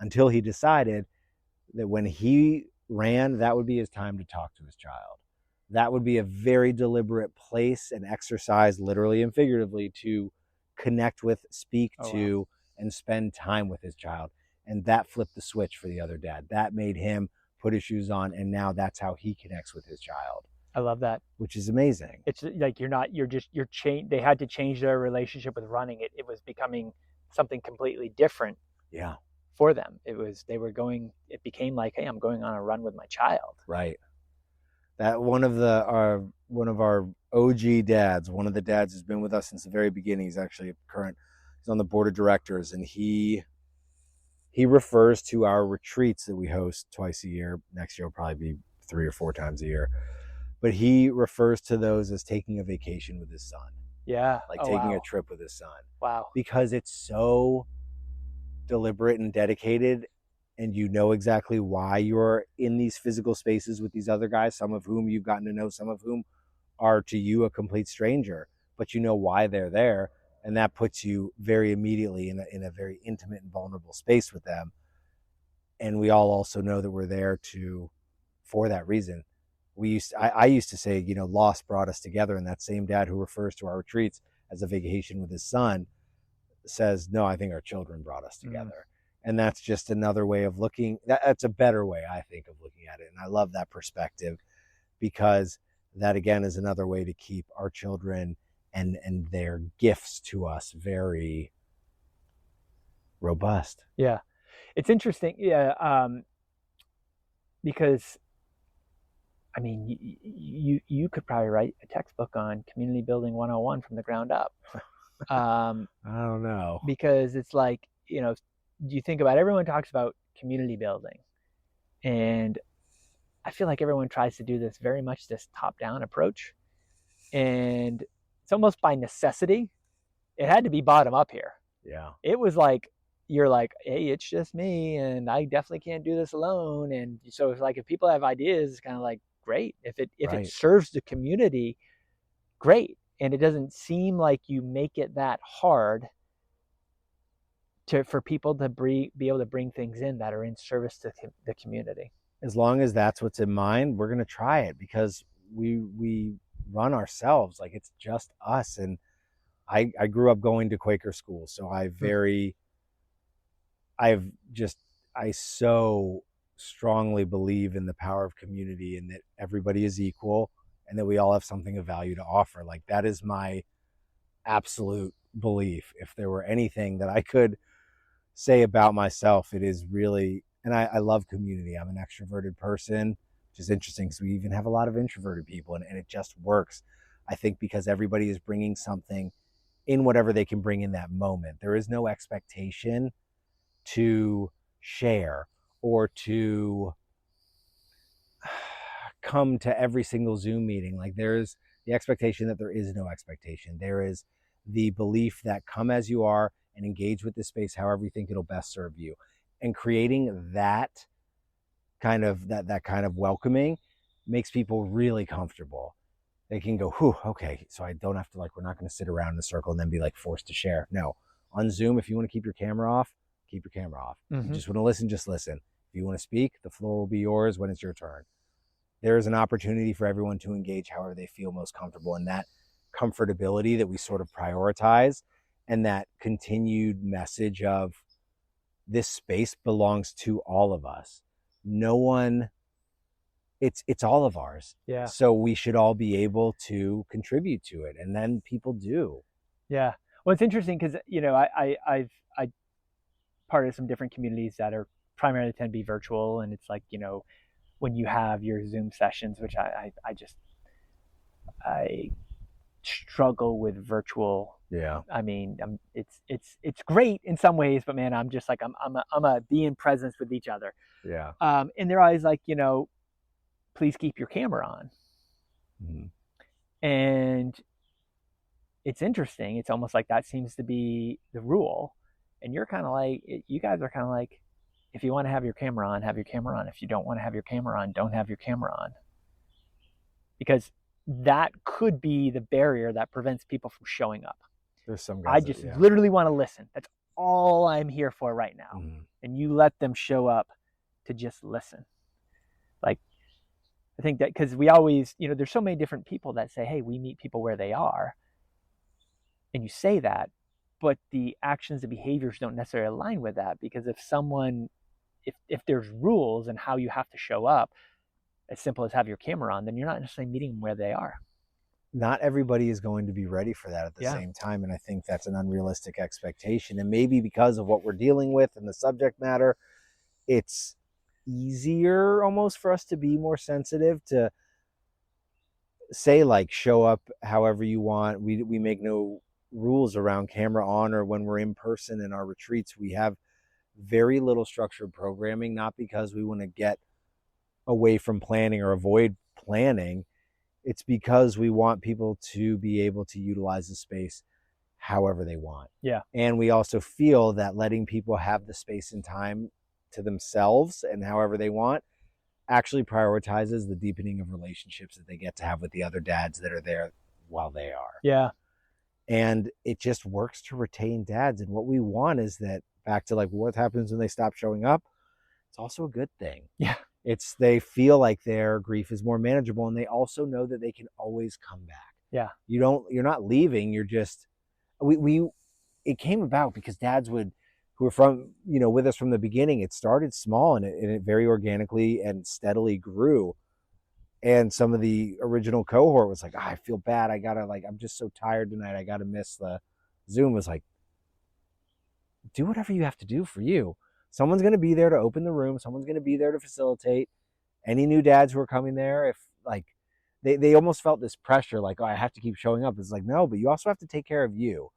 until he decided that when he ran, that would be his time to talk to his child. That would be a very deliberate place and exercise, literally and figuratively, to connect with, speak to, and spend time with his child. And that flipped the switch for the other dad. That made him put his shoes on, and now that's how he connects with his child. I love that. Which is amazing. It's like, they had to change their relationship with running. It was becoming something completely different. Yeah. For them. It became like, hey, I'm going on a run with my child. Right. That one of our OG dads, one of the dads who's been with us since the very beginning, he's actually he's on the board of directors, and he refers to our retreats that we host twice a year. Next year will probably be 3 or 4 times a year. But he refers to those as taking a vacation with his son. Yeah. Like taking a trip with his son. Wow. Because it's so deliberate and dedicated, and you know exactly why you're in these physical spaces with these other guys, some of whom you've gotten to know, some of whom are to you a complete stranger, but you know why they're there, and that puts you very immediately in a very intimate and vulnerable space with them. And we all also know that we're there for that reason. I used to say, loss brought us together, and that same dad who refers to our retreats as a vacation with his son says, no, I think our children brought us together. And that's just another way of looking. That's a better way, I think, of looking at it. And I love that perspective, because that, again, is another way to keep our children and their gifts to us very robust. Yeah. It's interesting. Yeah. Because I mean, you could probably write a textbook on community building 101 from the ground up. I don't know. Because it's like, you think about, everyone talks about community building, and I feel like everyone tries to do this very much this top-down approach, and it's almost by necessity. It had to be bottom up here. Yeah. It was like, you're like, hey, it's just me, and I definitely can't do this alone. And so it's like, if people have ideas, it's kind of like, great. If Right. it serves the community, great. And it doesn't seem like you make it that hard for people to be able to bring things in that are in service to the community. As long as that's what's in mind, we're going to try it, because we run ourselves. Like, it's just us. And I grew up going to Quaker school, so I so strongly believe in the power of community, and that everybody is equal, and that we all have something of value to offer. Like, that is my absolute belief. If there were anything that I could say about myself, it is really, and I love community. I'm an extroverted person, which is interesting because we even have a lot of introverted people, and it just works. I think because everybody is bringing something in, whatever they can bring in that moment. There is no expectation to share or to come to every single Zoom meeting. Like, there's the expectation that there is no expectation. There is the belief that come as you are and engage with the space however you think it'll best serve you. And creating that kind of welcoming makes people really comfortable. They can go, whew, okay, so I don't have to, like, we're not going to sit around in a circle and then be like forced to share. No, on Zoom, if you want to keep your camera off, keep your camera off. If you just want to listen, just listen. If you want to speak, the floor will be yours when it's your turn. There is an opportunity for everyone to engage however they feel most comfortable, and that comfortability that we sort of prioritize, and that continued message of this space belongs to all of us. No one, it's all of ours. Yeah. So we should all be able to contribute to it, and then people do. Yeah. Well, it's interesting because, I've part of some different communities that are primarily tend to be virtual, and it's like, when you have your Zoom sessions, which I struggle with virtual. Yeah. I mean, it's great in some ways, but man, I'm just like, I'm a be in presence with each other. Yeah. And they're always like, please keep your camera on. Mm-hmm. And it's interesting. It's almost like that seems to be the rule. And you're kind of like, you guys are kind of like, if you want to have your camera on, have your camera on. If you don't want to have your camera on, don't have your camera on. Because that could be the barrier that prevents people from showing up. There's some I guys just that, literally want to listen. That's all I'm here for right now. Mm-hmm. And you let them show up to just listen. Like, I think that because we always, there's so many different people that say, hey, we meet people where they are. And you say that, but the actions and behaviors don't necessarily align with that, because if there's rules and how you have to show up, as simple as have your camera on, then you're not necessarily meeting them where they are. Not everybody is going to be ready for that at the same time. And I think that's an unrealistic expectation. And maybe because of what we're dealing with and the subject matter, it's easier almost for us to be more sensitive to say, like, show up however you want. We make no rules around camera on, or when we're in person in our retreats, we have very little structured programming, not because we want to get away from planning or avoid planning. It's because we want people to be able to utilize the space however they want. Yeah. And we also feel that letting people have the space and time to themselves and however they want actually prioritizes the deepening of relationships that they get to have with the other dads that are there while they are. Yeah. And it just works to retain dads. And what we want is that, back to like what happens when they stop showing up, it's also a good thing. Yeah. They feel like their grief is more manageable, and they also know that they can always come back. Yeah. You're not leaving. You're just, it came about because dads who were from, with us from the beginning, it started small, and it very organically and steadily grew. And some of the original cohort was like, I feel bad. I'm just so tired tonight. I got to miss the Zoom. Was like, do whatever you have to do for you. Someone's going to be there to open the room. Someone's going to be there to facilitate. Any new dads who are coming there, if like, they almost felt this pressure, like, oh, I have to keep showing up. It's like, no, but you also have to take care of you.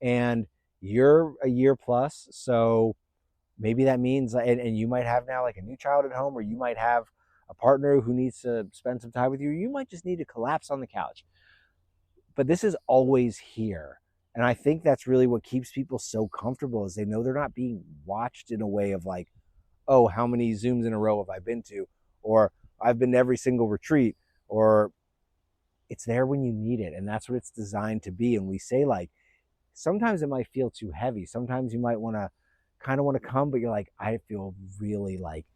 And you're a year plus. So maybe that means, and you might have now like a new child at home, or you might have a partner who needs to spend some time with you. You might just need to collapse on the couch. But this is always here. And I think that's really what keeps people so comfortable, is they know they're not being watched in a way of like, oh, how many Zooms in a row have I been to? Or I've been to every single retreat, or it's there when you need it. And that's what it's designed to be. And we say, like, sometimes it might feel too heavy. Sometimes you might kind of want to come, but you're like, I feel really like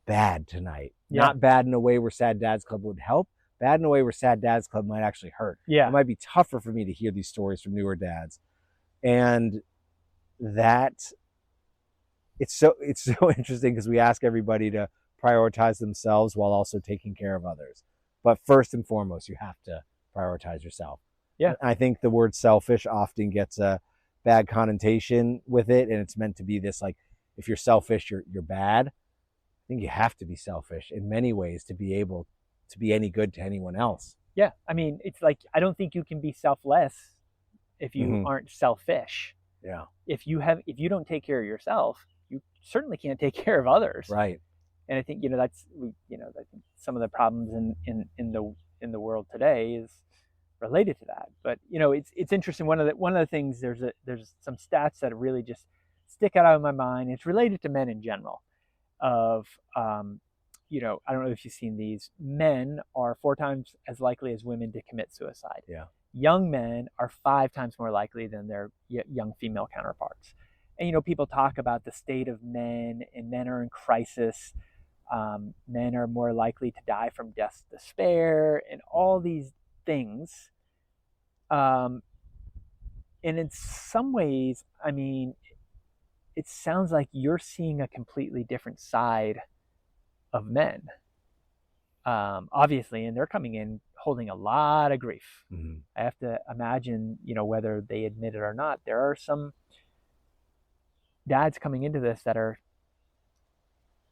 bad tonight. Yeah. Not bad in a way where Sad Dads Club would help. Bad in a way where Sad Dads Club might actually hurt. Yeah. It might be tougher for me to hear these stories from newer dads. And that it's so interesting, because we ask everybody to prioritize themselves while also taking care of others. But first and foremost, you have to prioritize yourself. Yeah. I think the word selfish often gets a bad connotation with it, and it's meant to be this, like, if you're selfish, you're bad. I think you have to be selfish in many ways to be able to be any good to anyone else. Yeah. I mean, it's like, I don't think you can be selfless if you aren't selfish. Yeah. If you don't take care of yourself, you certainly can't take care of others. Right. And I think, that's I think some of the problems in the world today is related to that. But it's interesting. One of the things, there's some stats that really just stick out of my mind. It's related to men in general. Of I don't know if you've seen these. Men are 4 times as likely as women to commit suicide. Yeah. Young men are 5 times more likely than their young female counterparts. And people talk about the state of men, and men are in crisis. Men are more likely to die from death's despair, and all these things. And in some ways, I mean, it sounds like you're seeing a completely different side of men. Obviously, and they're coming in holding a lot of grief. Mm-hmm. I have to imagine, whether they admit it or not, there are some dads coming into this that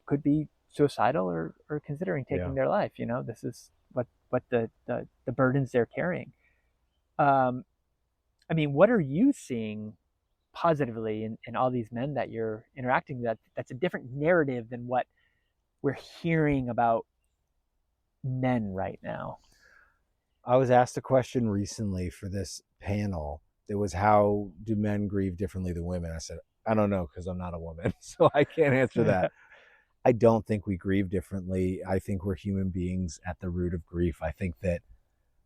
could be suicidal or considering taking their life. This is what the burdens they're carrying. I mean, what are you seeing positively in all these men that you're interacting with that's a different narrative than what we're hearing about men right now? I was asked a question recently for this panel. It was, how do men grieve differently than women? I said, I don't know, because I'm not a woman, so I can't answer that. I don't think we grieve differently. I think we're human beings at the root of grief. I think that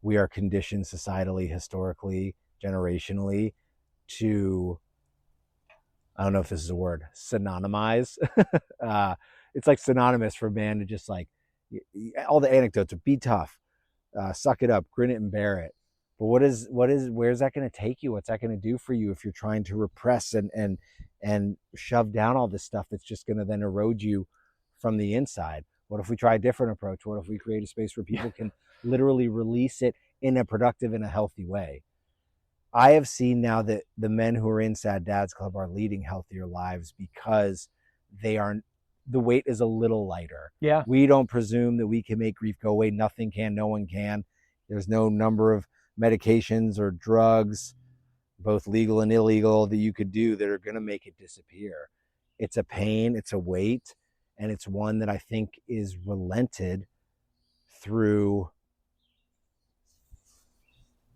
we are conditioned societally, historically, generationally to, I don't know if this is a word, synonymize. It's like synonymous for man to just like, all the anecdotes of be tough, suck it up, grin it and bear it. But where's that going to take you? What's that going to do for you if you're trying to repress and shove down all this stuff that's just going to then erode you from the inside? What if we try a different approach? What if we create a space where people can literally release it in a productive and a healthy way? I have seen now that the men who are in Sad Dads Club are leading healthier lives because the weight is a little lighter. Yeah. We don't presume that we can make grief go away. Nothing can, no one can. There's no number of medications or drugs, both legal and illegal, that you could do that are going to make it disappear. It's a pain, it's a weight, and it's one that I think is relented through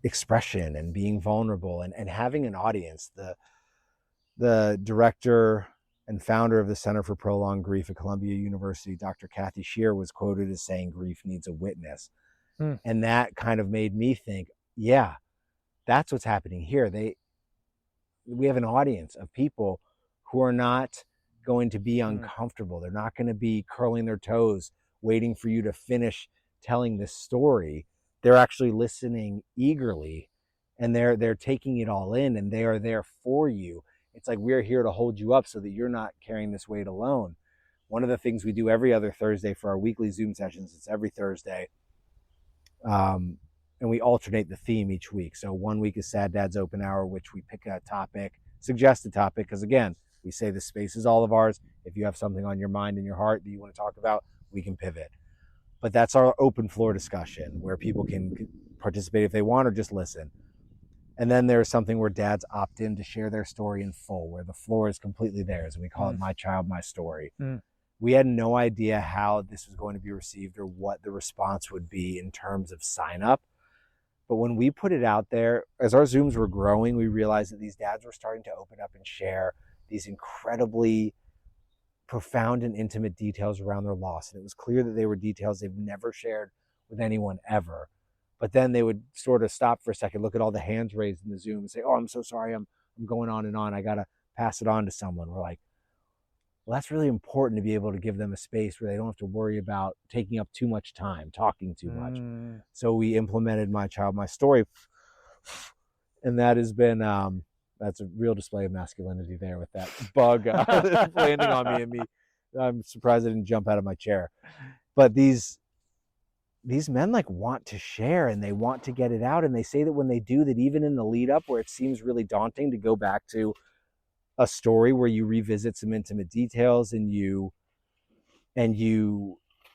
expression and being vulnerable and having an audience. The director and founder of the Center for Prolonged Grief at Columbia University, Dr. Kathy Shear, was quoted as saying, grief needs a witness. And that kind of made me think, yeah, that's what's happening here. We have an audience of people who are not going to be uncomfortable. They're not going to be curling their toes, waiting for you to finish telling this story. They're actually listening eagerly, and they're taking it all in, and they are there for you. It's like, we're here to hold you up so that you're not carrying this weight alone. One of the things we do every other Thursday for our weekly Zoom sessions, it's every Thursday, and we alternate the theme each week. So one week is Sad Dad's Open Hour, which we pick a topic, suggest a topic, because again, we say the space is all of ours. If you have something on your mind and your heart that you want to talk about, we can pivot. But that's our open floor discussion where people can participate if they want or just listen. And then there's something where dads opt in to share their story in full, where the floor is completely theirs, and we call it My Child, My Story. We had no idea how this was going to be received or what the response would be in terms of sign up. But when we put it out there, as our Zooms were growing, we realized that these dads were starting to open up and share these incredibly profound and intimate details around their loss. And it was clear that they were details they've never shared with anyone ever. But then they would sort of stop for a second, look at all the hands raised in the Zoom and say, oh, I'm so sorry. I'm going on and on. I got to pass it on to someone. We're like, well, that's really important to be able to give them a space where they don't have to worry about taking up too much time, talking too much. So we implemented My Child, My Story. And that has been, that's a real display of masculinity there with that bug landing on me, and me. I'm surprised I didn't jump out of my chair. But these men like want to share and they want to get it out. And they say that when they do that, even in the lead up where it seems really daunting to go back to a story where you revisit some intimate details and you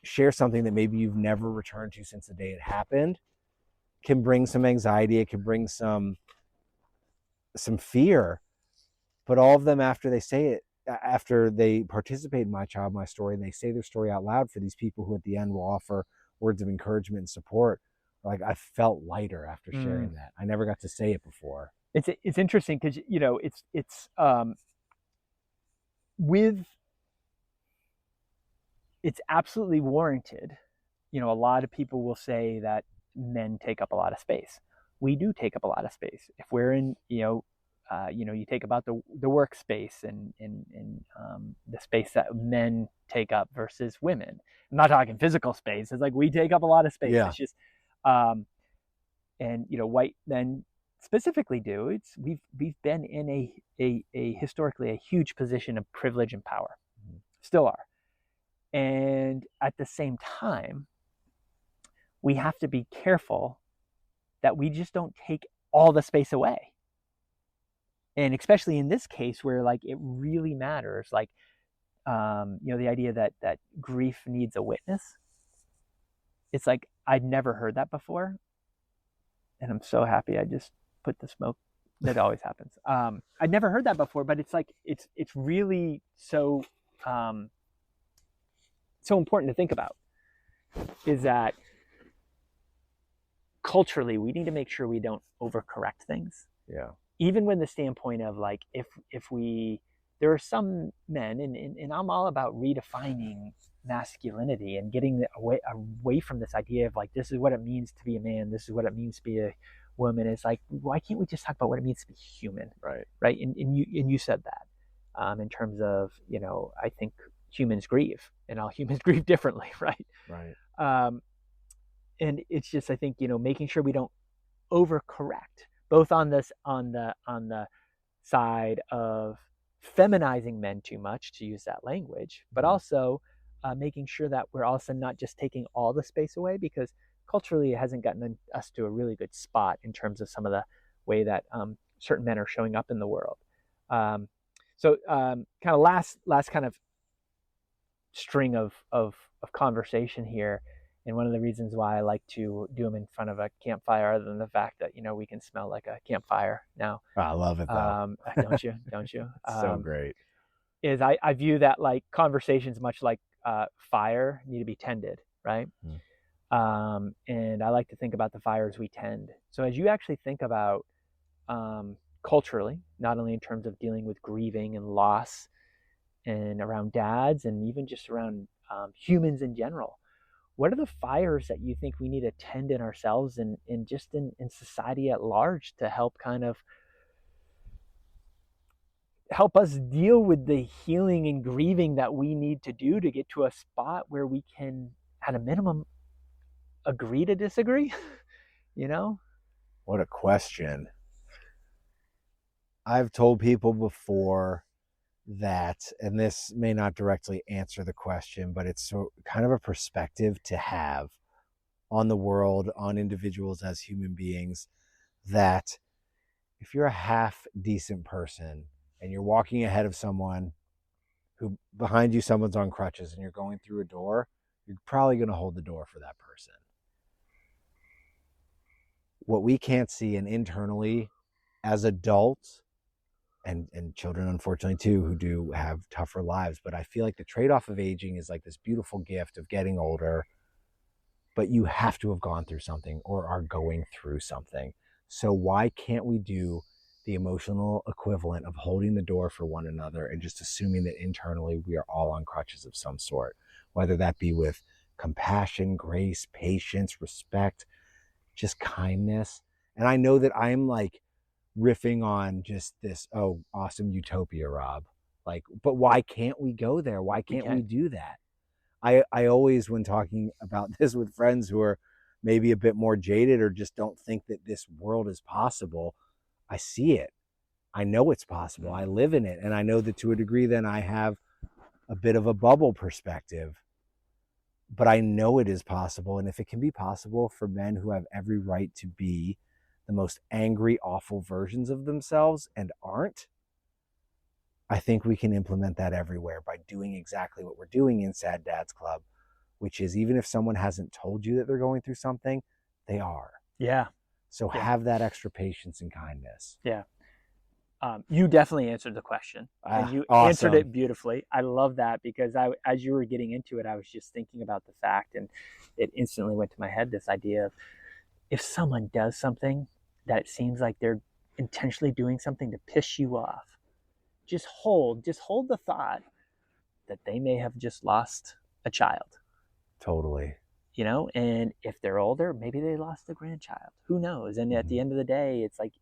share something that maybe you've never returned to since the day it happened, can bring some anxiety. It can bring some fear. But all of them, after they say it, after they participate in My Child, My Story, and they say their story out loud for these people who at the end will offer words of encouragement and support, like, I felt lighter after sharing that. I never got to say it before. It's interesting because, you know, it's absolutely warranted. You know, a lot of people will say that men take up a lot of space. We do take up a lot of space. If we're in, you take about the workspace and the space that men take up versus women. I'm not talking physical space. It's like we take up a lot of space. Yeah. It's just, and you know, white men specifically do. We've been in a historically a huge position of privilege and power, still are, and at the same time, we have to be careful that we just don't take all the space away. And especially in this case where like it really matters, like, the idea that grief needs a witness. It's like, I'd never heard that before. And I'm so happy I just put the smoke. That always happens. I'd never heard that before, but it's like, it's really so important to think about, is that culturally, we need to make sure we don't overcorrect things. Yeah. Even when the standpoint of like, if there are some men, and I'm all about redefining masculinity and getting away from this idea of like, this is what it means to be a man, this is what it means to be a woman. It's like, why can't we just talk about what it means to be human? Right. And you said that, in terms of, you know, I think humans grieve, and all humans grieve differently, right? And it's just, I think, you know, making sure we don't overcorrect, both on the side of feminizing men too much, to use that language, but also making sure that we're also not just taking all the space away, because culturally it hasn't gotten us to a really good spot in terms of some of the way that certain men are showing up in the world. So kind of last kind of string of conversation here. And one of the reasons why I like to do them in front of a campfire, other than the fact that, you know, we can smell like a campfire now. I love it though. Don't you? So great. Is I view that like conversations, much like fire, need to be tended, right? And I like to think about the fires we tend. So as you actually think about culturally, not only in terms of dealing with grieving and loss and around dads, and even just around humans in general, what are the fires that you think we need to tend in ourselves and just in society at large to help kind of help us deal with the healing and grieving that we need to do to get to a spot where we can, at a minimum, agree to disagree? You know? What a question. I've told people before that, and this may not directly answer the question, but it's kind of a perspective to have on the world, on individuals as human beings, that if you're a half decent person and you're walking ahead of someone who behind you, someone's on crutches and you're going through a door, you're probably going to hold the door for that person. What we can't see, and internally as adults, and children unfortunately too, who do have tougher lives, but I feel like the trade-off of aging is like this beautiful gift of getting older, but you have to have gone through something or are going through something. So why can't we do the emotional equivalent of holding the door for one another and just assuming that internally we are all on crutches of some sort, whether that be with compassion, grace, patience, respect, just kindness. And I know that I'm like riffing on just this, oh, awesome utopia, Rob. Like, but why can't we go there? Why can't we do that? I always, when talking about this with friends who are maybe a bit more jaded or just don't think that this world is possible, I see it. I know it's possible. I live in it. And I know that to a degree, then I have a bit of a bubble perspective, but I know it is possible. And if it can be possible for men who have every right to be the most angry, awful versions of themselves and aren't, I think we can implement that everywhere by doing exactly what we're doing in Sad Dads Club, which is even if someone hasn't told you that they're going through something, they are. Yeah. So have that extra patience and kindness. Yeah. You definitely answered the question, and you Awesome. answered it beautifully. I love that because as you were getting into it, I was just thinking about the fact, and it instantly went to my head, this idea of if someone does something that it seems like they're intentionally doing something to piss you off, just hold the thought that they may have just lost a child. Totally. You know, and if they're older, maybe they lost a grandchild. Who knows? And at the end of the day, it's like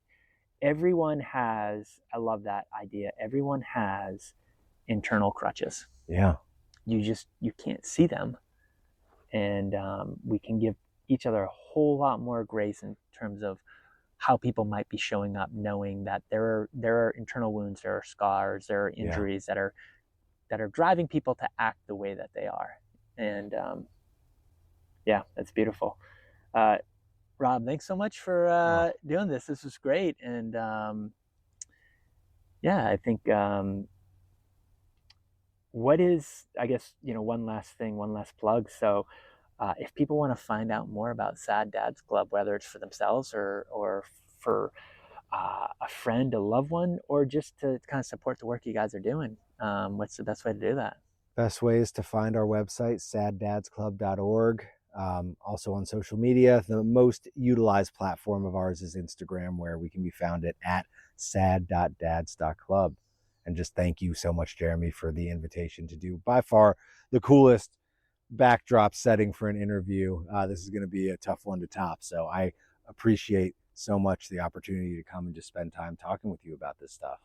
everyone has, I love that idea, everyone has internal crutches. Yeah. You can't see them. And we can give each other a whole lot more grace in terms of how people might be showing up, knowing that there are internal wounds, there are scars, there are injuries that are driving people to act the way that they are. And yeah, that's beautiful. Rob, thanks so much for doing this. This was great. And yeah, I think what is, I guess, one last thing, one last plug. So if people want to find out more about Sad Dads Club, whether it's for themselves or for a friend, a loved one, or just to kind of support the work you guys are doing, what's the best way to do that? Best way is to find our website, saddadsclub.org. Also on social media, the most utilized platform of ours is Instagram, where we can be found at sad.dads.club. And just thank you so much, Jeremy, for the invitation to do by far the coolest backdrop setting for an interview. This is going to be a tough one to top. So I appreciate so much the opportunity to come and just spend time talking with you about this stuff.